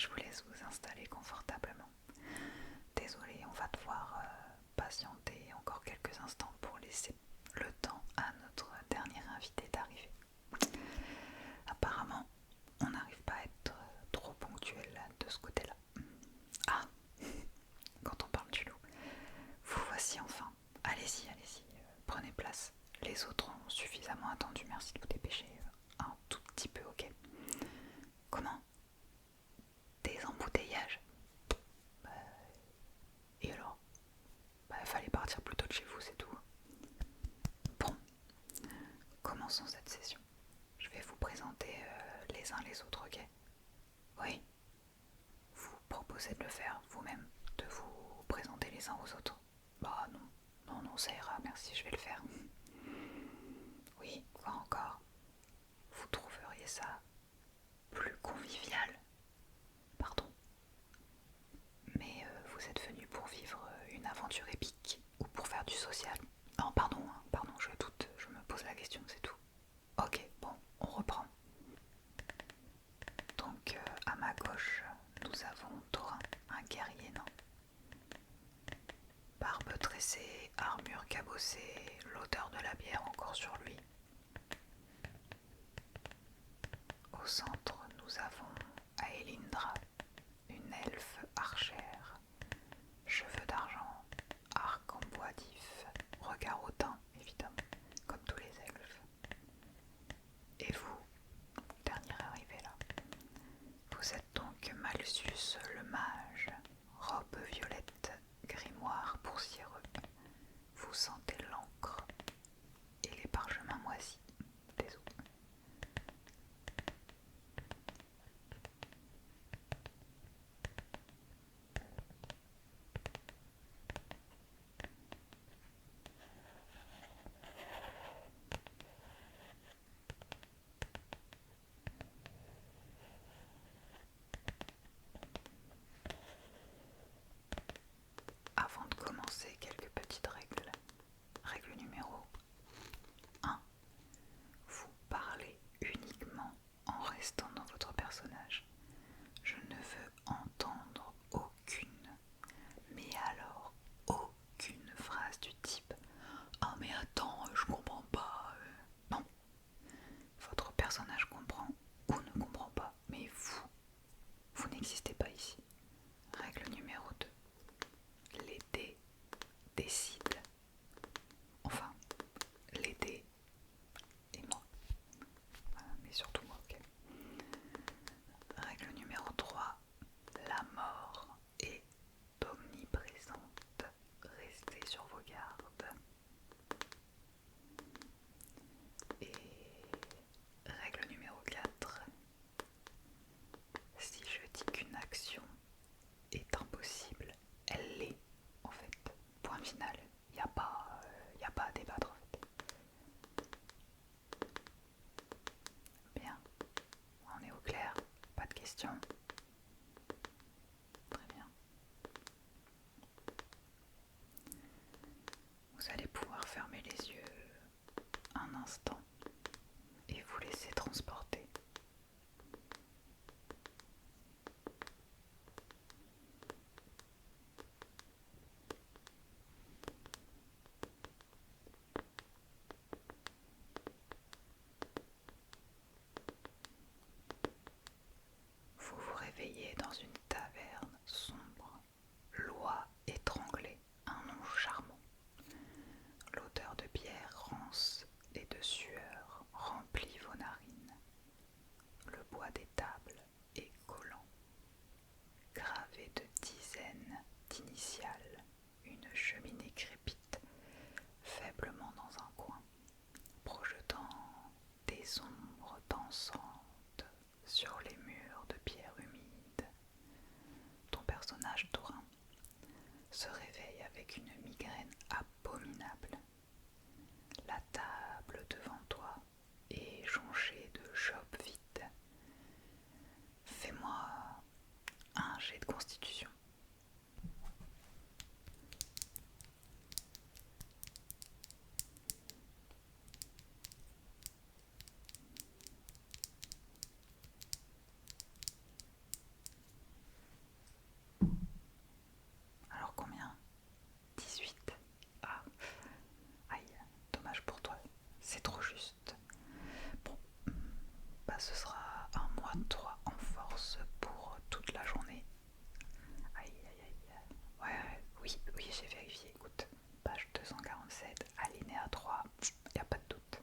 je vous laisse vous installer confortablement. Désolée, on va devoir patienter encore quelques instants pour laisser le temps à notre dernier invité d'arriver. Apparemment, on n'arrive pas à être trop ponctuel de ce côté-là. Ah, quand on parle du loup, vous voici enfin. Allez-y, prenez place. Les autres ont suffisamment attendu, merci de vous dépêcher un tout petit peu, ok? Comment? Des embouteillages? Bah, et alors? Bah, fallait partir plus tôt de chez vous, c'est tout. Bon, commençons cette session. Je vais vous présenter les uns les autres, ok? Oui. Vous proposez de le faire vous-même, de vous présenter les uns aux autres? Bah non, ça ira, merci, je vais le faire. Oui, quoi encore? Vous trouveriez ça plus convivial? Pardon? Mais vous êtes venu pour vivre une aventure épique ou pour faire du social? Non, pardon, je doute, je me pose la question, c'est tout. Ok, bon, on reprend. Donc, à ma gauche, nous avons Thorin, un guerrier nain. Barbe tressée, armure cabossée, l'odeur de la bière encore sur lui. Au centre, nous avons Aelindra, une elfe archère, cheveux d'argent, arc en bois d'if, regard hautain évidemment, comme tous les elfes. Et vous, dernier arrivé là, vous êtes donc Malsus le mage, robe violette, grimoire poussiéreux. Vous sentez l'encre et les parchemins moisis des eaux. Avant de commencer, quelques petites règles. Règle numéro 1. Vous parlez uniquement en restant dans votre personnage. Je ne veux entendre aucune, mais alors aucune phrase du type «Ah mais attends, je comprends pas». Non, votre personnage comprend ou ne comprend pas, mais vous n'existez pas ici. Règle numéro 2. Les dés décident. Enfin, les dés et moi. Mais surtout moi, ok. Règle numéro 3. La mort est omniprésente. Restez sur vos gardes. Et règle numéro 4. Si je dis qu'une action est impossible, elle l'est en fait. Point final. Il n'y a pas à débattre en fait. Bien. On est au clair. Pas de questions. Très bien. Vous allez pouvoir fermer les yeux un instant et vous laisser transporter. Vous vous ce sera un mois 3 en force pour toute la journée. Aïe aïe aïe. Ouais, oui, j'ai vérifié. Écoute, page 247, alinéa 3, y a pas de doute.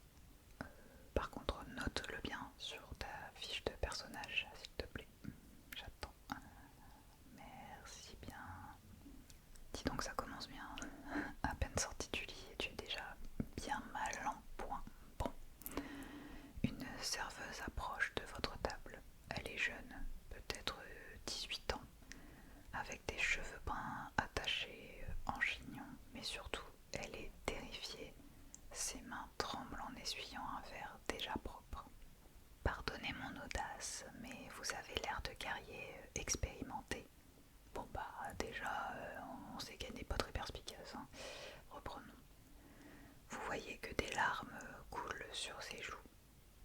Par contre, note-le bien sur ta fiche de personnage, s'il te plaît. J'attends. Merci bien. Dis donc, ça commence bien. À peine sorti du lit et tu es déjà bien mal en point. Bon. Une serveuse approche de votre table. Elle est jeune, peut-être 18 ans, avec des cheveux bruns attachés en chignon, mais surtout, elle est terrifiée. Ses mains tremblent en essuyant un verre déjà propre. Pardonnez mon audace, mais vous avez l'air de guerrier expérimenté. Bon bah déjà, on sait qu'elle n'est pas très perspicace, hein. Reprenons. Vous voyez que des larmes coulent sur ses joues.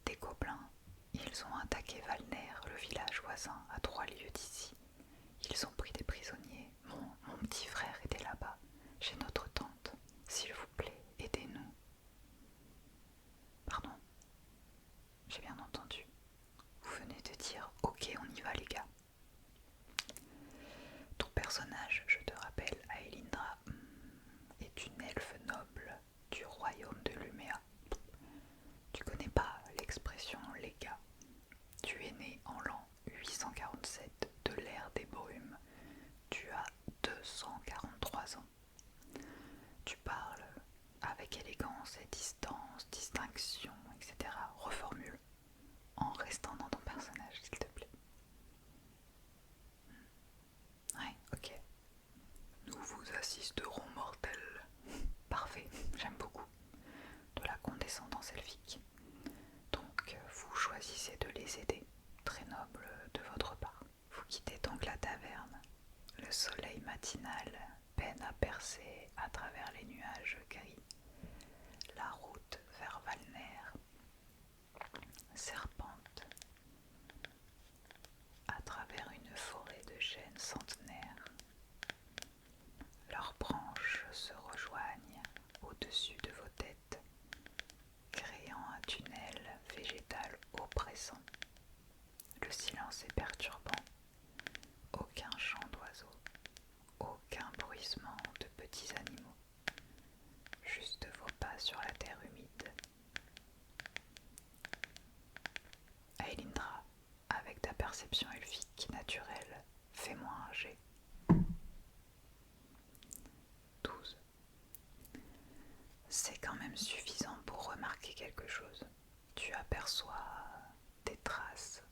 Des gobelins, ils ont attaqué Valner, le village voisin, à 3 lieues d'ici. Ils ont pris des prisonniers. Mon petit frère était là-bas, chez notre tante. S'il vous plaît, aidez-nous. Pardon, j'ai bien entendu. Vous venez de dire « Ok, on y va les gars ». Ton personnage, je te rappelle, Aelindra, est une elfe noble du royaume de Luméa. Tu connais pas l'expression les gars. Tu es né en l'an 847 de l'ère des brumes. Tu as 243 ans. Tu parles avec élégance et distance, distinction, etc. Reformule en restant dans ton personnage, s'il te plaît. Ouais, ok. Nous vous assisterons mortels. Parfait, j'aime beaucoup. De la condescendance elfique. Donc vous choisissez de les aider. Très noble de votre part. Vous quittez donc la taverne. Le soleil matinal peine à percer à travers les nuages gris. La route vers Valner serpente à travers une forêt de chênes centenaires. Leurs branches se rejoignent au-dessus de vos têtes, créant un tunnel végétal oppressant. Le silence est perturbant. Aucun chant d'oiseaux, aucun bruissement de petits animaux. Juste vos pas sur la terre humide. Aelindra, avec ta perception elfique naturelle, fais-moi un jet. 12. C'est quand même suffisant pour remarquer quelque chose. Tu aperçois des traces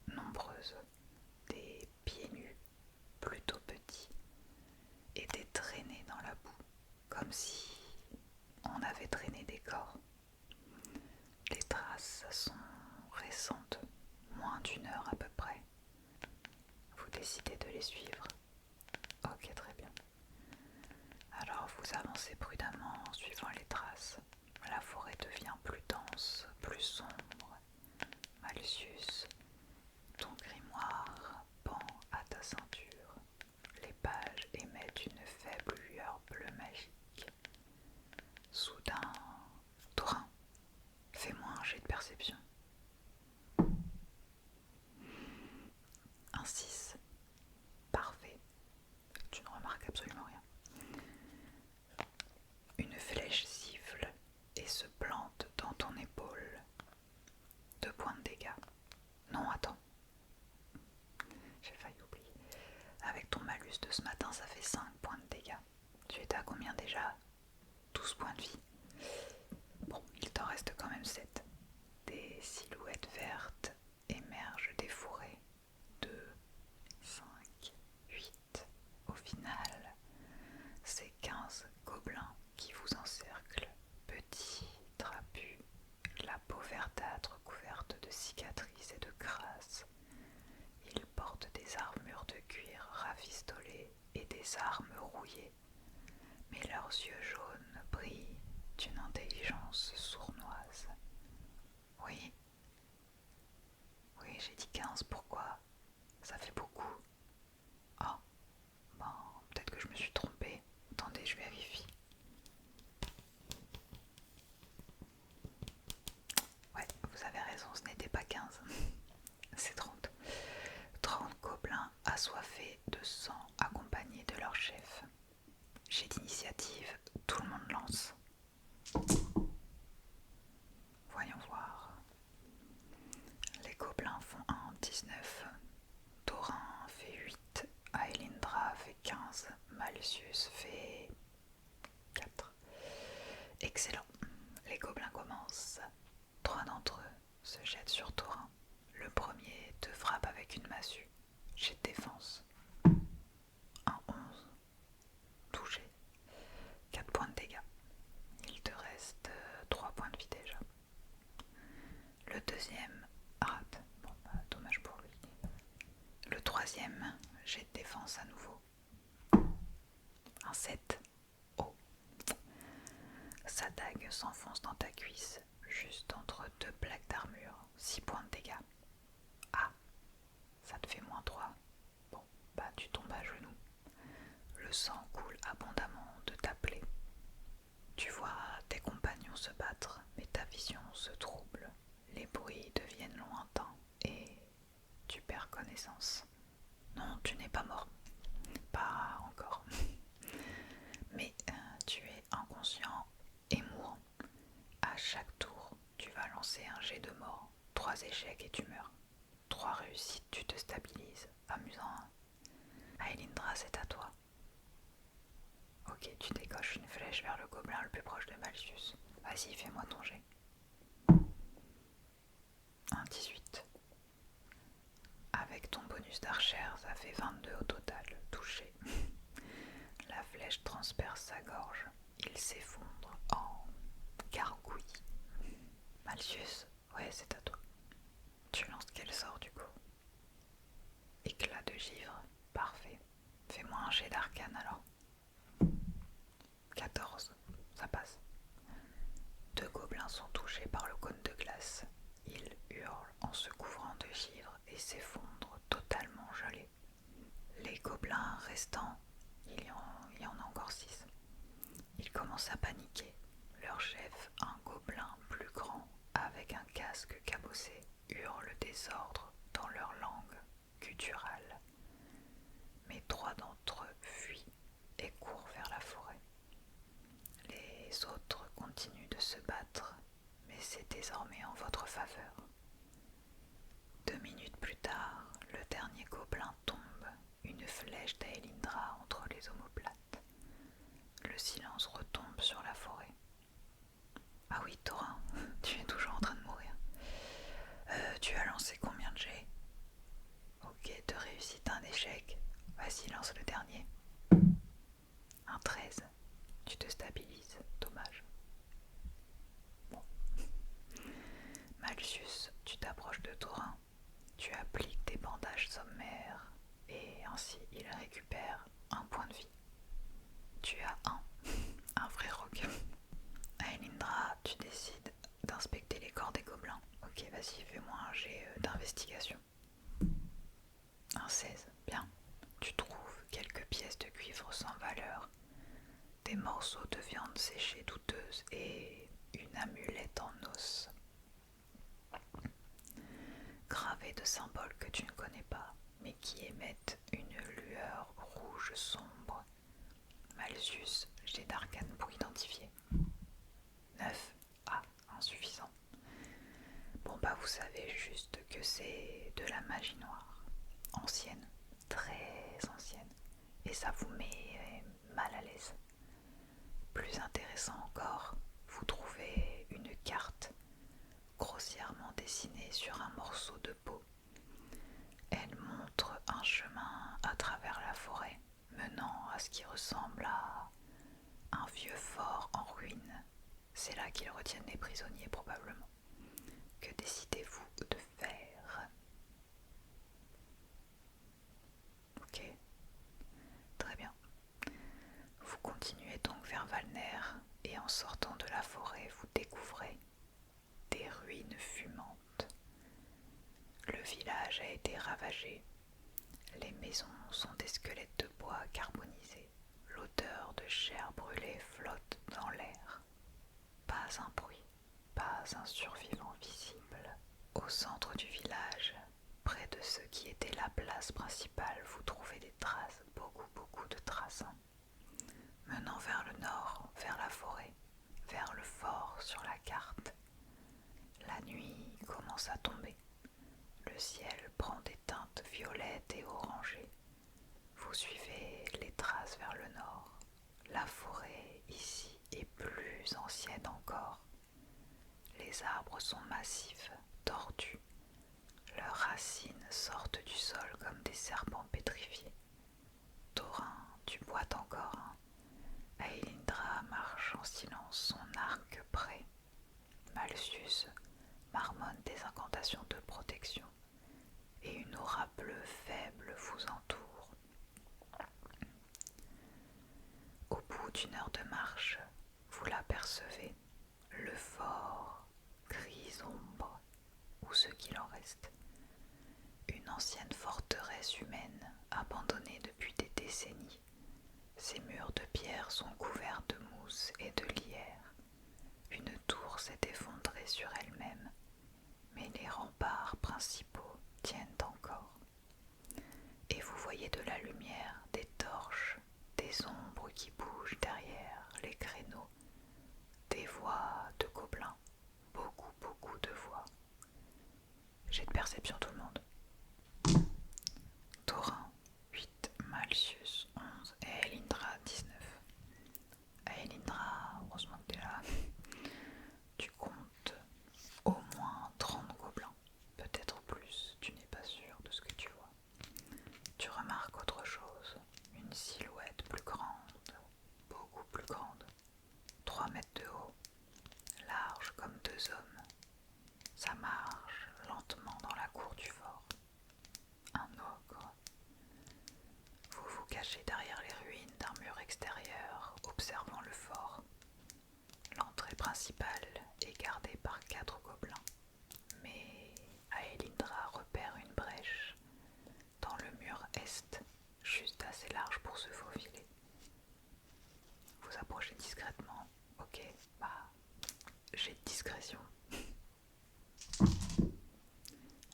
nombreuses, des pieds nus plutôt petits et des traînées dans la boue, comme si on avait traîné des corps. Les traces sont récentes, moins d'une heure à peu près. Vous décidez de les suivre. Ok, très bien. Alors vous avancez prudemment en suivant les traces. La forêt devient plus dense, plus sombre. Malcius, ton grimoire pend à ta ceinture. Les pages émettent une faible lueur bleue magique. Soudain, Thorin, fais-moi un jet de perception. Un 6. Parfait. Tu ne remarques absolument rien. Une flèche siffle et se plante dans ton épaule. 2 points de dégâts. Non, attends. J'ai failli oublier. Avec ton malus de ce matin, ça fait 5 points de dégâts. Tu étais à combien déjà? 12 points de vie. Bon, il t'en reste quand même 7. Des silhouettes vertes émergent des fourrés. 2, 5, 8. Au final, c'est 15 gobelins qui vous encerclent, petits, trapus, la peau verdâtre couverte de cicatrices et de crasses. Ils portent des armures de cuir rafistolées et des armes rouillées, mais leurs yeux jaunes brillent d'une intelligence sournoise. Oui, j'ai dit 15, pourquoi? Ça fait beaucoup. Ah, bon, peut-être que je me suis trompée. Attendez, je vérifie. Ouais, vous avez raison, ce n'était pas 15. se jettent sur Thorin. Le premier te frappe avec une massue. Jet de défense. Un 11. Touché. 4 points de dégâts. Il te reste 3 points de vie déjà. Le deuxième rate. Bon, bah, dommage pour lui. Le troisième, jet de défense à nouveau. Un 7. Oh. Sa dague s'enfonce dans ta cuisse, juste entre deux plaques d'armure. 6 points de dégâts. Ah, ça te fait -3. Bon, bah tu tombes à genoux. Le sang coule abondamment de ta plaie. Tu vois tes compagnons se battre, mais ta vision se trouble. Les bruits deviennent lointains et tu perds connaissance. Non, tu n'es pas mort. Pas encore. Mais tu es inconscient et mourant. À chaque tour, tu vas lancer un jet de mort. 3 échecs et tu meurs. 3 réussites, tu te stabilises. Amusant, hein. Aelindra, c'est à toi. Ok, tu décoches une flèche vers le gobelin le plus proche de Malthus. Vas-y, fais-moi ton jet. Un 18. Avec ton bonus d'archer, ça fait 22 au total. Touché. La flèche transperce sa gorge. Il s'effondre en gargouille. Malthus, ouais, c'est à toi. Tu lances quel sort du coup? Éclat de givre, parfait. Fais-moi un jet d'arcane alors. 14, ça passe. 2 gobelins sont touchés par le cône de glace. Ils hurlent en se couvrant de givre et s'effondrent totalement gelés. Les gobelins restants, il y en a encore 6. Ils commencent à paniquer. Leur chef, un gobelin plus grand, avec un casque cabossé, hurle des ordres dans leur langue gutturale. Mais 3 d'entre eux fuient et courent vers la forêt. Les autres continuent de se battre, mais c'est désormais en votre faveur. 2 minutes plus tard, le dernier gobelin tombe, une flèche d'Aelindra entre les omoplates. Le silence retombe sur la forêt. Ah oui, Thorin, tu es toujours en train de mourir. Tu as lancé combien de jets? Ok, 2 réussites, un échec. Vas-y, lance le dernier. Un 13. Tu te stabilises, dommage. Bon. Malthus, tu t'approches de Thorin. Tu appliques des bandages sommaires et ainsi il récupère 1 point de vie. Tu as un vrai rogue. Aelindra, tu décides d'inspecter les corps des gobelins. Ok, vas-y, fais-moi un jet d'investigation. Un 16, bien. Tu trouves quelques pièces de cuivre sans valeur, des morceaux de viande séchée douteuse et une amulette en os, gravée de symboles que tu ne connais pas, mais qui émettent une lueur rouge sombre. Malthus, jet d'arcane pour identifier. 9. Ah, insuffisant. Bon bah vous savez juste que c'est de la magie noire. Ancienne, très ancienne. Et ça vous met mal à l'aise. Plus intéressant encore, vous trouvez une carte grossièrement dessinée sur un morceau de peau. Elle montre un chemin à travers la forêt, menant à ce qui ressemble à un vieux fort en ruine. C'est là qu'ils retiennent les prisonniers probablement. Que décidez-vous de faire? Ok, très bien. Vous continuez donc vers Valner et en sortant de la forêt, vous découvrez des ruines fumantes. Le village a été ravagé. Les maisons sont des squelettes de bois carbonisés. L'odeur de chair brûlée flotte dans l'air. Pas un bruit, pas un survivant visible. Au centre du village, près de ce qui était la place principale, vous trouvez des traces, beaucoup de traces, menant vers le nord, vers la forêt, vers le fort sur la carte. La nuit commence à tomber. Le ciel prend des teintes violettes et orangées. Vous suivez les traces vers le nord. La forêt ici est plus ancienne encore. Les arbres sont massifs, tordus en reste. Une ancienne forteresse humaine, abandonnée depuis des décennies. Ses murs de pierre sont couverts de mousse et de lierre. Une tour s'est effondrée sur elle-même, mais les remparts principaux tiennent encore. Et vous voyez de la lumière, des torches, des ombres qui bougent derrière les créneaux, des voix de gobelins, beaucoup de voix. J'ai de perception tout le monde. Thorin, 8, Malcius, 11 et Elindra, 19. Elindra, heureusement que t'es là. Tu comptes au moins 30 gobelins, peut-être plus, tu n'es pas sûr de ce que tu vois. Tu remarques autre chose, une silhouette plus grande, beaucoup plus grande, 3 mètres de haut, large comme 2 hommes. Ça marche lentement dans la cour du fort. Un ogre. Vous vous cachez derrière les ruines d'un mur extérieur, observant le fort. L'entrée principale est gardée par 4 gobelins, mais Aelindra repère une brèche dans le mur est, juste assez large pour se faufiler. Vous approchez discrètement. Ok, j'ai de discrétion.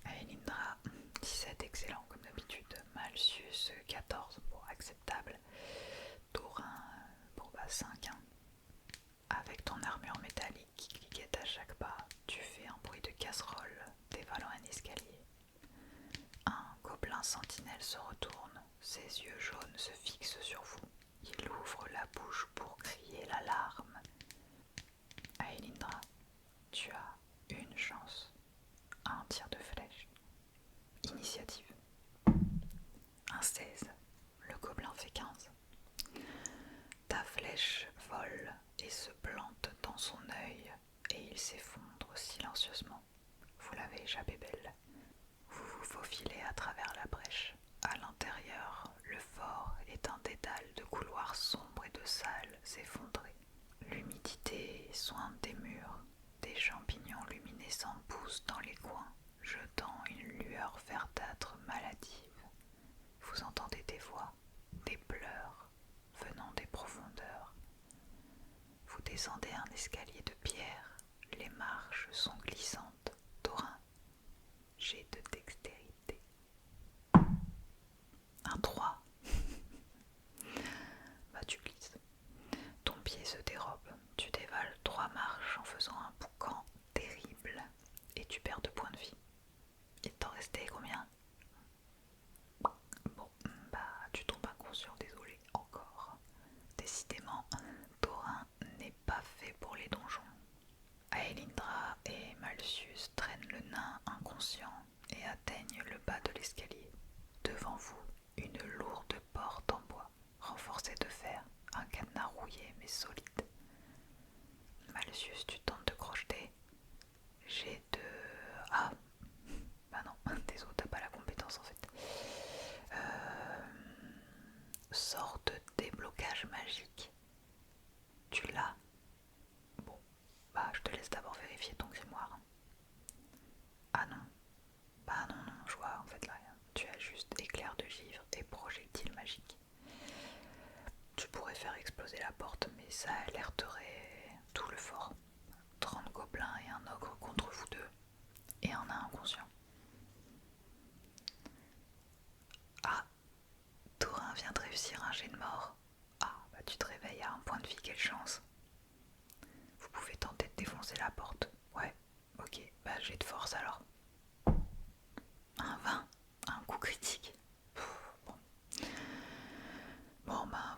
Aelindra, 17, excellent comme d'habitude. Malcius, 14, bon, acceptable. Thorin, 5, hein. Avec ton armure métallique qui cliquette à chaque pas, tu fais un bruit de casserole dévalant un escalier. Un gobelin sentinelle se retourne, ses yeux jaunes se fixent sur vous. Il ouvre la bouche pour crier l'alarme. Aelindra, tu as une chance. Un tir de flèche. Initiative. Un 16. Le gobelin fait 15. Ta flèche vole et se plante dans son œil et il s'effondre silencieusement. Vous l'avez échappé belle. Vous vous faufilez à travers la brèche. À l'intérieur, le fort est un dédale de couloirs sombres et de salles effondrées. L'humidité sointe des murs. Des champignons luminescents poussent dans les coins, jetant une lueur verdâtre maladive. Vous entendez des voix, des pleurs venant des profondeurs. Vous descendez un escalier de pierre, les marches sont glissantes. Thorin, jet de dextérité. Un 3. Tu glisses. Ton pied se dérobe, tu dévales 3 marches en faisant un boucan terrible et tu perds 2 points de vie. Il t'en restait combien? Bon, tu tombes inconscient, désolé, encore. Décidément, Thorin n'est pas fait pour les donjons. Aelindra et Malcius traînent le nain inconscient et atteignent le bas de l'escalier. Devant vous, une lourde porte en bois, renforcée de fer, un cadenas rouillé mais solide. Malcius, tu tentes de crocheter. J'ai de... Ah, non, désolé, t'as pas la compétence en fait. Sort de déblocage magique. Tu l'as? Bon, je te laisse d'abord vérifier ton grimoire. Ah non. Non, je vois en fait là rien. Tu as juste éclair de givre et projectile magique. Tu pourrais faire exploser la porte, mais ça alerterait tout le fort. 30 gobelins et un ogre contre vous deux. Et un nain inconscient. Ah, Thorin vient de réussir un jet de mort. Tu te réveilles à 1 point de vie, quelle chance. Vous pouvez tenter de défoncer la porte. Ouais, ok, jet de force alors. Un 20, un coup critique.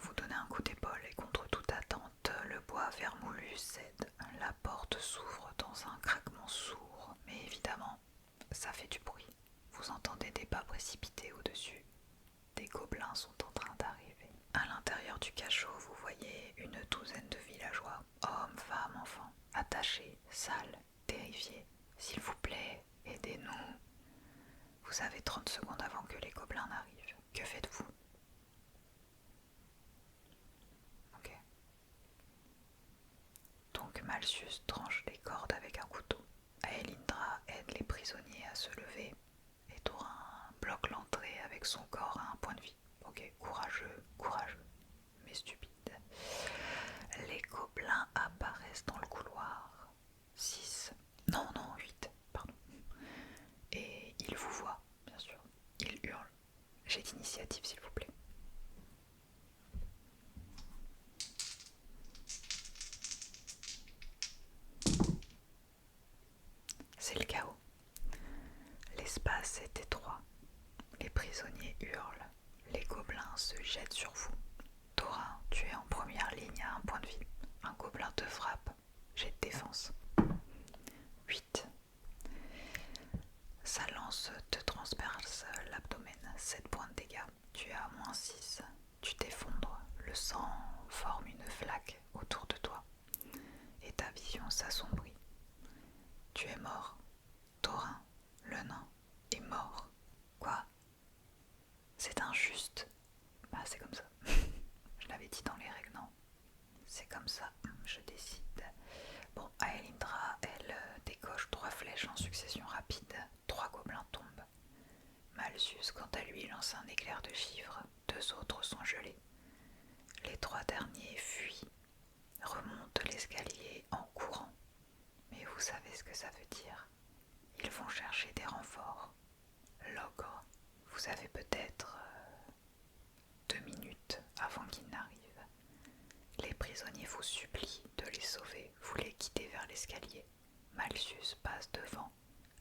Vous donnez un coup d'épaule et contre toute attente, le bois vermoulu cède. La porte s'ouvre dans un craquement sourd, mais évidemment, ça fait du bruit. Vous entendez des pas précipités au-dessus. Des gobelins sont en train d'arriver. À l'intérieur du cachot, vous voyez une douzaine de villageois, hommes, femmes, enfants, attachés, sales, terrifiés. S'il vous plaît, aidez-nous. Vous avez 30 secondes avant que les gobelins n'arrivent. Que faites-vous? Ok. Donc Malcius tranche les cordes avec un couteau. Aelindra aide les prisonniers à se lever. son corps à un point de vie. Ok, courageux, courageux, mais stupide. Les gobelins apparaissent dans le couloir. 6. Non, 8, pardon. Et ils vous voient, bien sûr. Ils hurlent. J'ai d'initiative, s'il vous plaît. C'est le chaos. L'espace est étroit. Les prisonniers hurlent. Les gobelins se jettent sur vous. Thorin, tu es en première ligne à un point de vie. Un gobelin te frappe. Jet de défense. 8. Sa lance te transperce l'abdomen. 7 points de dégâts. Tu es à -6. Tu t'effondres. Le sang forme une flaque autour de toi. Et ta vision s'assombrit. Tu es mort. Thorin, le nain, est mort. Quoi? C'est injuste. Bah c'est comme ça. Je l'avais dit dans les règles, non? C'est comme ça, je décide. Bon, Aelindra, elle décoche 3 flèches en succession rapide. 3 gobelins tombent. Malsus, quant à lui, lance un éclair de givre. 2 autres sont gelés. Les 3 derniers fuient, remontent l'escalier en courant. Mais vous savez ce que ça veut dire. Ils vont chercher des renforts. L'ogre, vous avez peut-être 2 minutes avant qu'il n'arrive. Les prisonniers vous supplient de les sauver. Vous les guidez vers l'escalier. Malsus passe devant.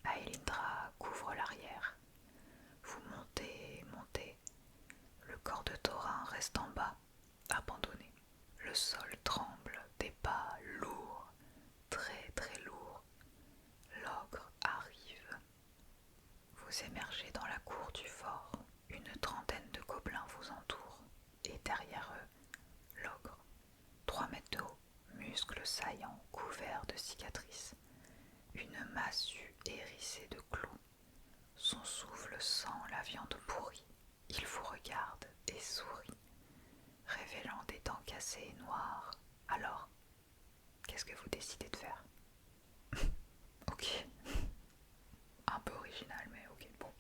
Aelindra couvre l'arrière. Vous montez, montez. Le corps de Thorin reste en bas, abandonné. Le sol tremble, des pas lourds, très très lourds. L'ogre arrive. Vous émergez dans la cour du fort. Une trentaine de gobelins vous entourent. Et derrière eux, l'ogre. 3 mètres de haut, muscles saillants couverts de cicatrices. Une massue hérissée de clous. Son souffle sent la viande pourrie. Il vous regarde et sourit, révélant des dents cassées et noires. Alors, qu'est-ce que vous décidez de faire? Ok. Un peu original, mais ok, bon.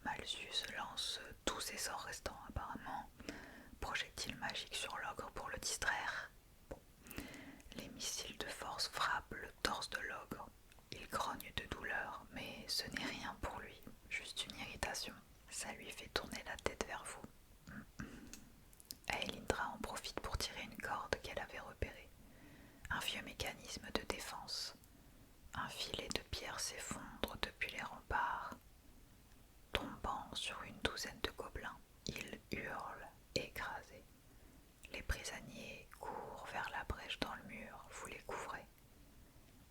Malsus lance tous ses sorts restants, apparemment. Projectile magique sur l'ogre pour le distraire. Bon. Les missiles de force frappent le torse de l'ogre. Il grogne de douleur, mais ce n'est rien pour lui, juste une irritation. Ça lui fait tourner la tête vers vous. Aelindra en profite pour tirer une corde qu'elle avait repérée. Un vieux mécanisme de défense. Un filet de pierre s'effondre depuis les remparts. Tombant sur une douzaine de gobelins, ils hurlent, écrasés. Les prisonniers courent vers la brèche dans le mur, vous les couvrez.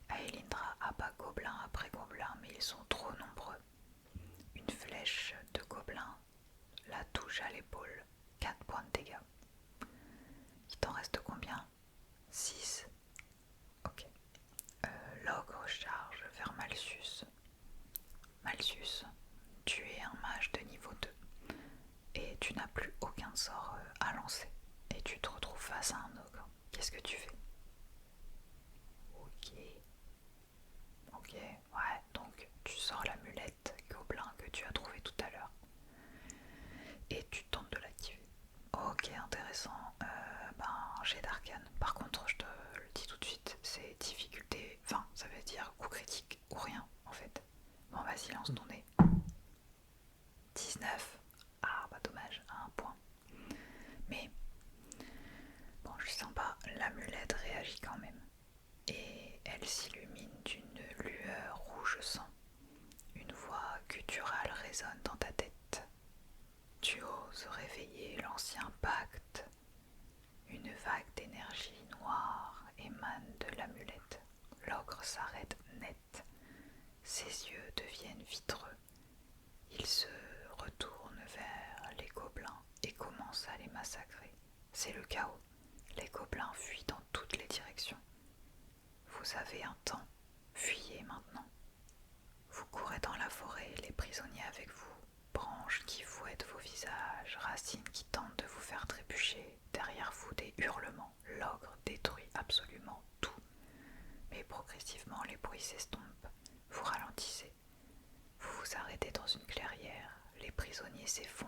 Aelindra abat gobelin après gobelin, mais ils sont trop nombreux. Une flèche de gobelin la touche à l'épaule. 4 points de dégâts. Il t'en reste combien? 6. Ok. L'ogre charge vers Malsus. Malsus, tu es un mage de niveau 2 et tu n'as plus aucun sort à lancer. Et tu te retrouves face à un ogre. Qu'est-ce que tu fais? Ok, ouais, donc tu sors l'amulette gobelin que tu as trouvée tout à l'heure. Et tu tentes de l'activer. Ok, intéressant. Jet d'arcane. Par contre, je te le dis tout de suite, c'est difficulté 20, ça veut dire coup critique ou rien en fait. Bon, vas-y, lance ton dé. 19. Ah, bah dommage, à un point. Mais, bon, je sens pas, l'amulette réagit quand même. Et elle s'illumine d'une lueur rouge sang. Une voix gutturale résonne dans ta tête. Tu oses réveiller l'ancien pacte. Une vague d'énergie noire émane de l'amulette. L'ogre s'arrête net. Ses yeux deviennent vitreux. Il se retourne vers les gobelins et commence à les massacrer. C'est le chaos. Les gobelins fuient dans toutes les directions. Vous avez un temps. Fuyez maintenant. Vous courez dans la forêt, les prisonniers avec vous. Branches qui fouettent vos visages, racines qui tentent de vous faire trébucher. Derrière vous, des hurlements. L'ogre détruit absolument tout. Mais progressivement, les bruits s'estompent. Vous ralentissez. Vous vous arrêtez dans une clairière. Les prisonniers s'effondrent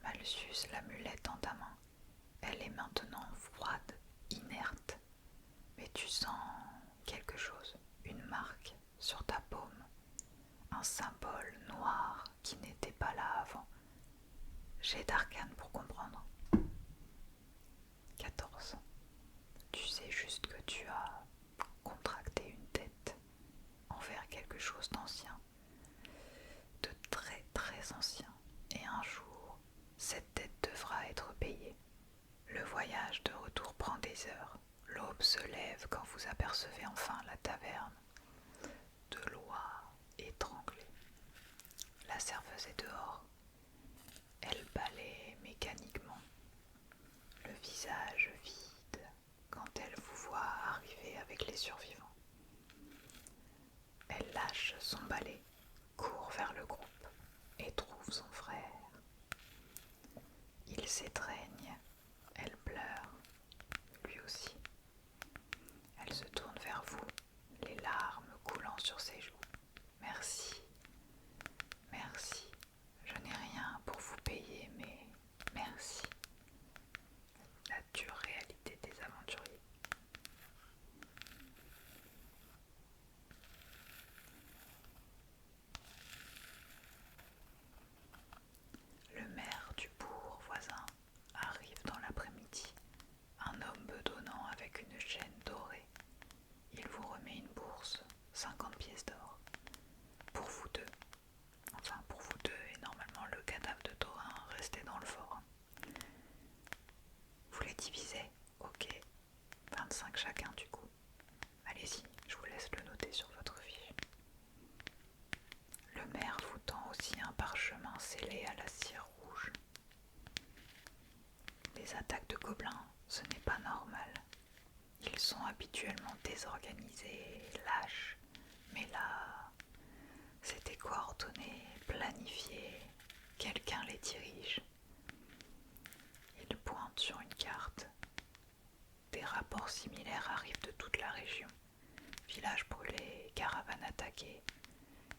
Malsus, l'amulette dans ta main, elle est maintenant froide, inerte, mais tu sens quelque chose, une marque sur ta paume, un symbole noir qui n'était pas là avant. Jet d'arcane pour comprendre. 14. Tu sais juste que tu as contracté une dette envers quelque chose d'ancien, de très très ancien, et un jour, cette dette devra être payée. Le voyage de retour prend des heures. L'aube se lève quand vous apercevez enfin la taverne. De loi étranglée. La serveuse est dehors. Elle balaie mécaniquement, le visage vide, quand elle vous voit arriver avec les survivants. Elle lâche son balai, court vers le groupe et trouve son frère. Il s'étreigne, elle pleure, lui aussi. Elle se tourne vers vous, les larmes coulant sur ses joues. Merci, merci, je n'ai rien pour vous payer, mais merci. La dure réalité des aventuriers. Le maire du bourg voisin arrive dans l'après-midi, un homme bedonnant avec une chaîne dorée. Il vous remet une bourse, 50 pièces d'or. Pour vous deux. Enfin, pour vous deux et normalement le cadavre de Thorin restait dans le fort. Vous les divisez? Ok. 25 chacun du coup. Allez-y, je vous laisse le noter sur votre fiche. Le maire vous tend aussi un parchemin scellé à la cire rouge. Les attaques de gobelins, ce n'est pas normal. Ils sont habituellement désorganisés, lâches, mais là, c'était coordonné, planifié, quelqu'un les dirige. Ils pointent sur une carte. Des rapports similaires arrivent de toute la région. Villages brûlés, caravanes attaquées,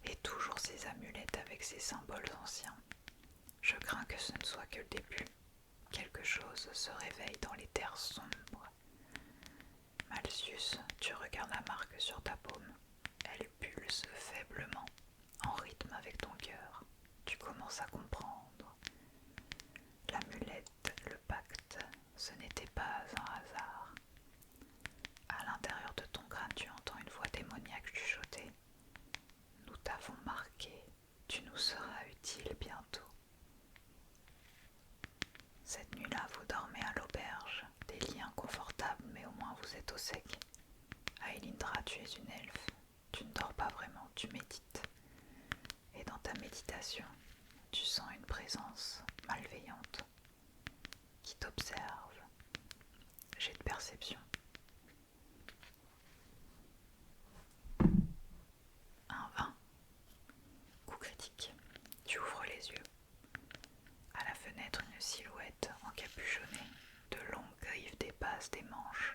et toujours ces amulettes avec ces symboles anciens. Je crains que ce ne soit que le début. Quelque chose se réveille dans les terres sombres. Malsus, tu regardes la marque sur ta paume. Elle pulse faiblement, en rythme avec ton cœur. Tu commences à comprendre. L'amulette, le pacte, ce n'était pas un hasard. À l'intérieur de ton crâne, tu entends une voix démoniaque chuchoter. Nous t'avons marqué, tu nous seras utile bientôt. Cette nuit-là, vous dormez à l'auberge, des lits inconfortables, mais au moins vous êtes au sec. Aelindra, tu es une elfe, tu ne dors pas vraiment, tu médites. Et dans ta méditation, tu sens une présence malveillante qui t'observe. Jet de perception. Un 20. Coup critique. Tu ouvres les yeux. À la fenêtre, une silhouette encapuchonnée, de longues griffes dépassent des manches.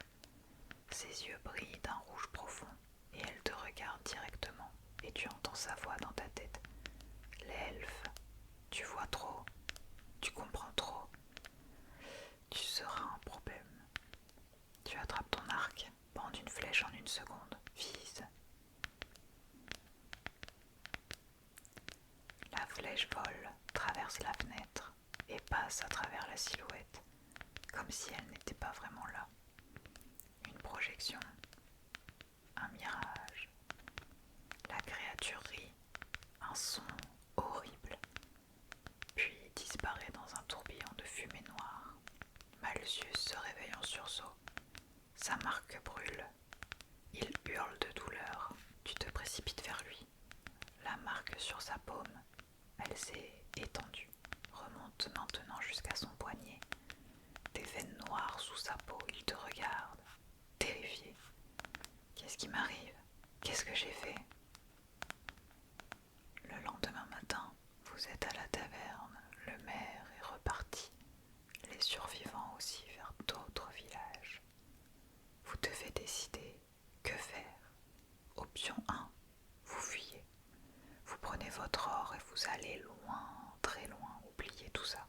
Ses yeux brillent d'un rouge profond et elle te regarde directement et tu entends sa voix dans ta tête. L'elfe, tu vois trop, tu comprends trop, tu seras un problème. Tu attrapes ton arc, bandes une flèche en une seconde, vise. La flèche vole, traverse la fenêtre et passe à travers la silhouette, comme si elle n'était pas vraiment là. Une projection, un mirage. La créature rit, un son horrible, puis disparaît dans un tourbillon de fumée noire. Malsus se réveille en sursaut. Sa marque brûle. Il hurle de douleur. Tu te précipites vers lui. La marque sur sa paume, elle s'est étendue, remonte maintenant jusqu'à son poignet. Des veines noires sous sa peau, il te regarde, terrifié. Qu'est-ce qui m'arrive? Qu'est-ce que j'ai fait? Le lendemain matin, vous êtes à la taverne, le maire est reparti, les survivants aussi vers d'autres villages. Vous devez décider que faire. Option 1, vous fuyez. Vous prenez votre or et vous allez loin, très loin, oubliez tout ça.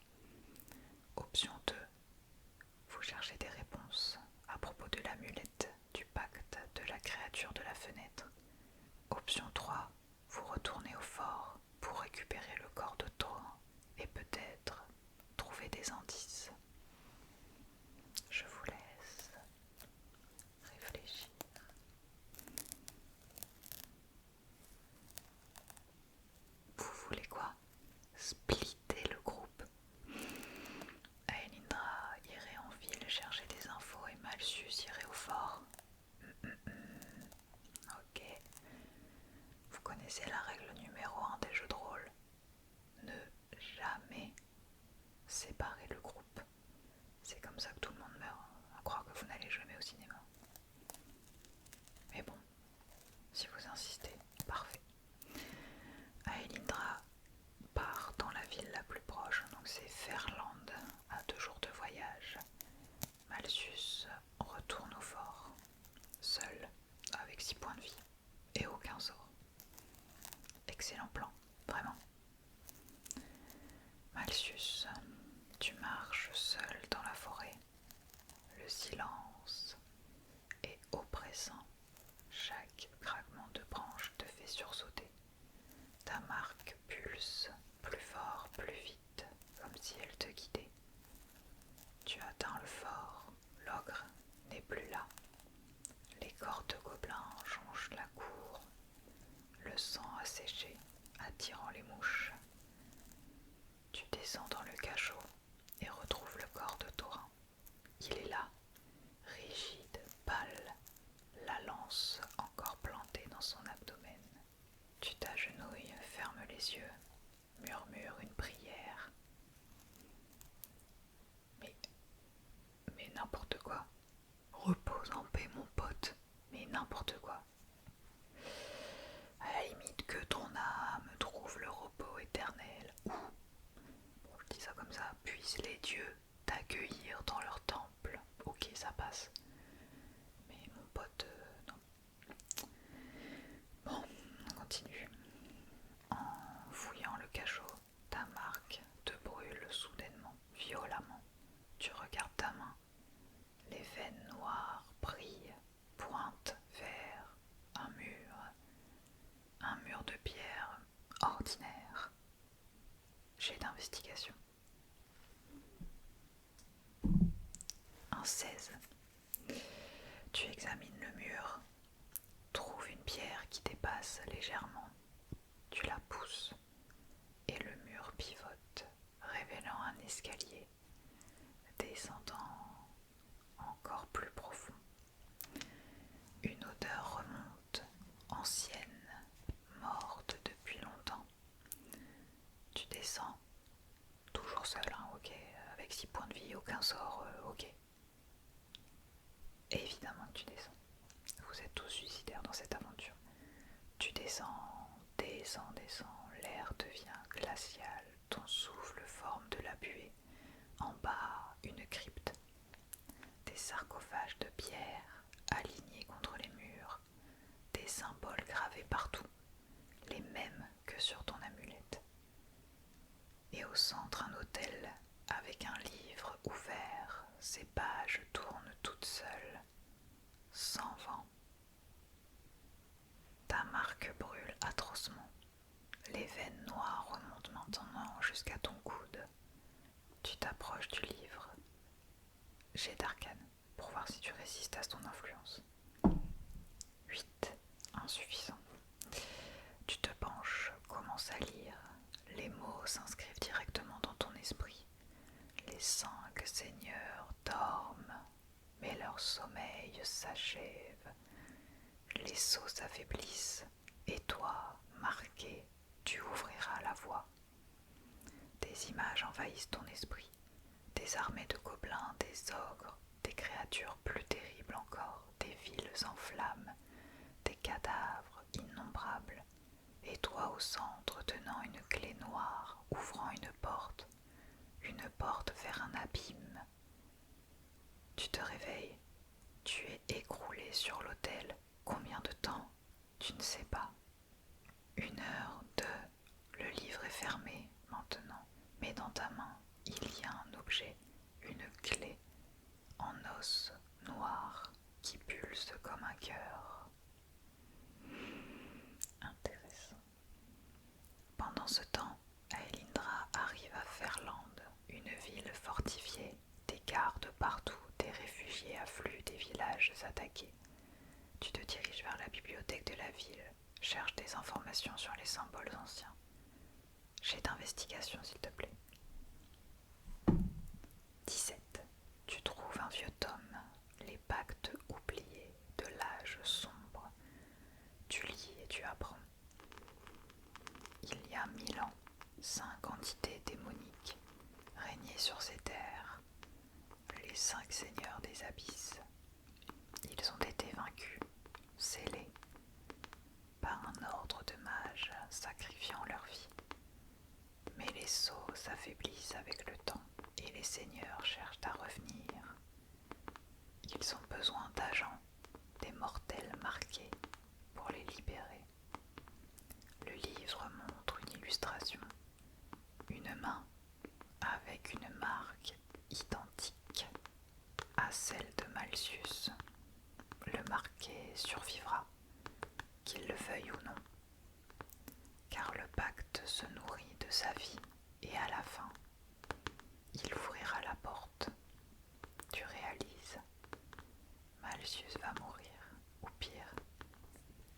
les yeux, murmure une prière. Mais n'importe quoi. Repose en paix, mon pote. Mais n'importe quoi. À la limite que ton âme trouve le repos éternel. Ou, bon, je dis ça comme ça, puissent les dieux t'accueillir dans leur temple. Ok, ça passe. Mais mon pote, non. Bon, on continue. En fouillant le cachot, ta marque te brûle soudainement, violemment. Tu regardes ta main. Les veines noires brillent, pointent vers un mur de pierre ordinaire. Jet d'investigation. Un 16. Tu examines le mur, trouves une pierre qui dépasse légèrement. Tu la pousses et le mur pivote, révélant un escalier descendant encore plus profond. Une odeur remonte, ancienne, morte depuis longtemps. Tu descends, toujours seul, hein, ok, avec 6 points de vie, aucun sort, ok. Évidemment que tu descends. Vous êtes tous suicidaires dans cette aventure. Tu descends, l'air devient glacial, ton souffle forme de la buée. En bas, une crypte. Des sarcophages de pierre alignés contre les murs, des symboles gravés partout, les mêmes que sur ton amulette. Et au centre, un autel avec un livre ouvert, ses pages tournent toutes seules, sans vent. Ta marque brûle atrocement. Les veines noires remontent maintenant jusqu'à ton coude. Tu t'approches du livre. Jet d'arcane pour voir si tu résistes à son influence. 8. Insuffisant. Tu te penches, commences à lire. Les mots s'inscrivent directement dans ton esprit. Les 5 seigneurs dorment, mais leur sommeil s'achève. Les sceaux s'affaiblissent, et toi, marqué, tu ouvriras la voie. Des images envahissent ton esprit, des armées de gobelins, des ogres, des créatures plus terribles encore, des villes en flammes, des cadavres innombrables, et toi au centre tenant une clé noire, ouvrant une porte vers un abîme. Tu te réveilles, tu es écroulé sur l'autel. Combien de temps? Tu ne sais pas. 1 heure, 2, le livre est fermé maintenant, mais dans ta main, il y a un objet, une clé en os noir qui pulse comme un cœur. Intéressant. Pendant ce temps, Aelindra arrive à Ferland, une ville fortifiée, des gardes partout, des réfugiés affluent des villages attaqués. Tu te diriges vers la bibliothèque de la ville, cherche des informations sur les symboles anciens. Jet d'investigation s'il te plaît. 17. Tu trouves un vieux tome, les pactes oubliés de l'âge sombre. Tu lis et tu apprends. Il y a 1000 ans, 5 entités démoniques régnaient sur ces terres, les 5 seigneurs des abysses. Ils ont été vaincus, scellés, par un ordre de mages sacrifiant leur vie. Mais les sceaux s'affaiblissent avec le temps et les seigneurs cherchent à revenir. Ils ont besoin d'agents, des mortels marqués, pour les libérer. Le livre montre une illustration, une main avec une marque identique à celle de Malcius. Le marqué survivra, qu'il le veuille ou non, car le pacte se nourrit de sa vie et à la fin, il ouvrira la porte. Tu réalises, Malcius va mourir, ou pire,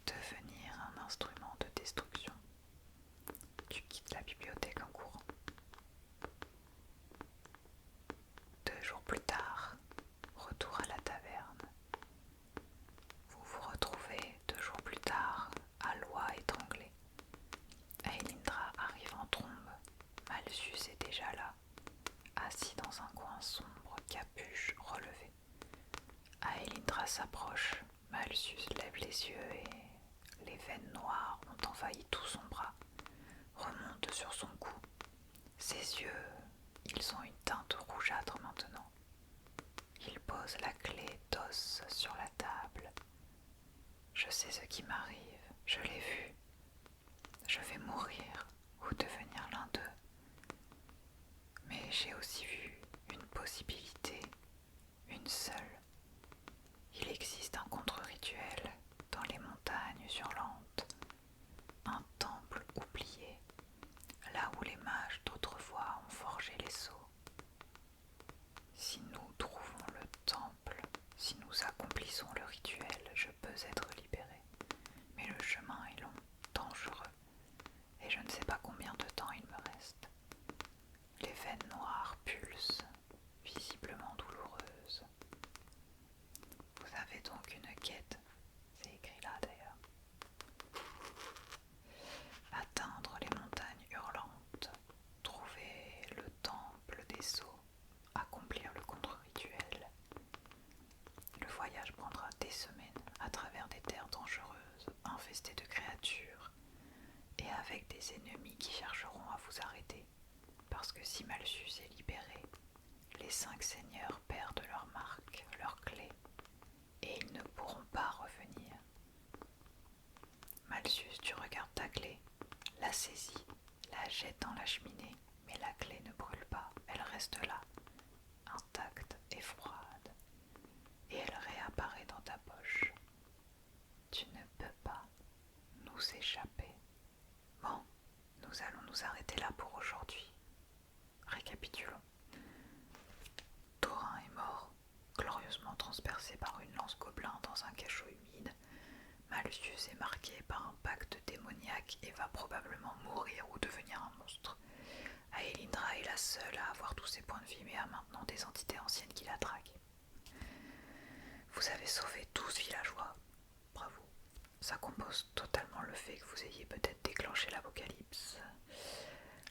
devenir un instrument de destruction. Tu quittes la bibliothèque en courant. 2 jours plus tard, retour à la taverne. Vous vous retrouvez 2 jours plus tard, à loi étranglée. Aelindra Malsus est déjà là, assis dans un coin sombre, capuche relevée. Aelindra s'approche, Malsus lève les yeux et les veines noires ont envahi tout son bras, remontent sur son cou. Ses yeux, ils ont une teinte rougeâtre maintenant. Il pose la clé d'os sur la table. Je sais ce qui m'arrive, je l'ai vu. Je vais mourir ou devenir l'un d'eux. Mais j'ai aussi vu une possibilité, une seule. Il existe un contre-rituel dans les montagnes hurlantes, un temple oublié, là où les mages d'autrefois ont forgé les sceaux. Si nous trouvons le temple, si nous accomplissons le rituel, je peux être libéré. Mais le chemin est long, dangereux, et je ne sais pas combien de temps il me reste. Les veines noires pulsent, visiblement douloureuses. Vous avez donc une quête, c'est écrit là d'ailleurs. Atteindre les montagnes hurlantes, trouver le temple des sceaux, accomplir le contre-rituel. Le voyage prendra des semaines à travers des terres dangereuses, infestées de créatures, et avec des ennemis qui chercheront à vous arrêter. Parce que si Malsus est libéré, les 5 seigneurs perdent leur marque, leur clé, et ils ne pourront pas revenir. Malsus, tu regardes ta clé, la saisis, la jettes dans la cheminée, mais la clé ne brûle pas, elle reste là, intacte et froide, et elle réapparaît dans ta poche. Tu ne peux pas nous échapper. Bon, nous allons nous arrêter là pour aujourd'hui. Récapitulons. Thorin est mort, glorieusement transpercé par une lance gobelin dans un cachot humide. Malsus est marqué par un pacte démoniaque et va probablement mourir ou devenir un monstre. Aelindra est la seule à avoir tous ses points de vie mais a maintenant des entités anciennes qui la traquent. Vous avez sauvé 12 villageois. Bravo. Ça compose totalement le fait que vous ayez peut-être déclenché l'apocalypse.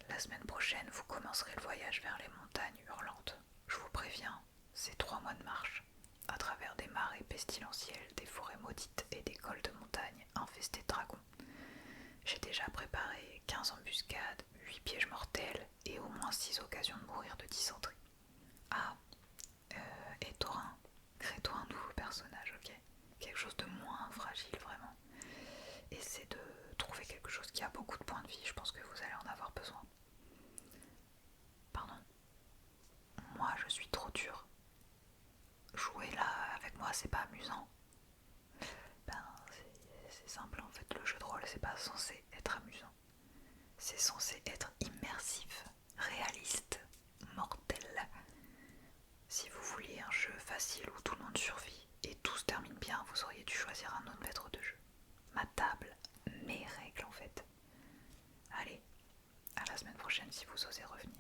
La semaine prochaine, vous commencerez le voyage vers les montagnes hurlantes. Je vous préviens, c'est 3 mois de marche, à travers des marais pestilentielles, des forêts maudites et des cols de montagne infestés de dragons. J'ai déjà préparé 15 embuscades, 8 pièges mortels et au moins 6 occasions de mourir de dysenterie. Ah, et Thorin, crée-toi un nouveau personnage, ok? Quelque chose de moins fragile, vraiment. Essaie de trouver quelque chose qui a beaucoup de points de vie, je pense que vous allez en avoir besoin. Pardon. Moi, je suis trop dure. Jouer là avec moi, c'est pas amusant. Ben, c'est simple en fait, le jeu de rôle, c'est pas censé être amusant. C'est censé être immersif, réaliste, mortel. Si vous vouliez un jeu facile où tout le monde survit et tout se termine bien, vous auriez dû choisir un autre maître de jeu. Ma table, mes règles en fait. Allez, à la semaine prochaine si vous osez revenir.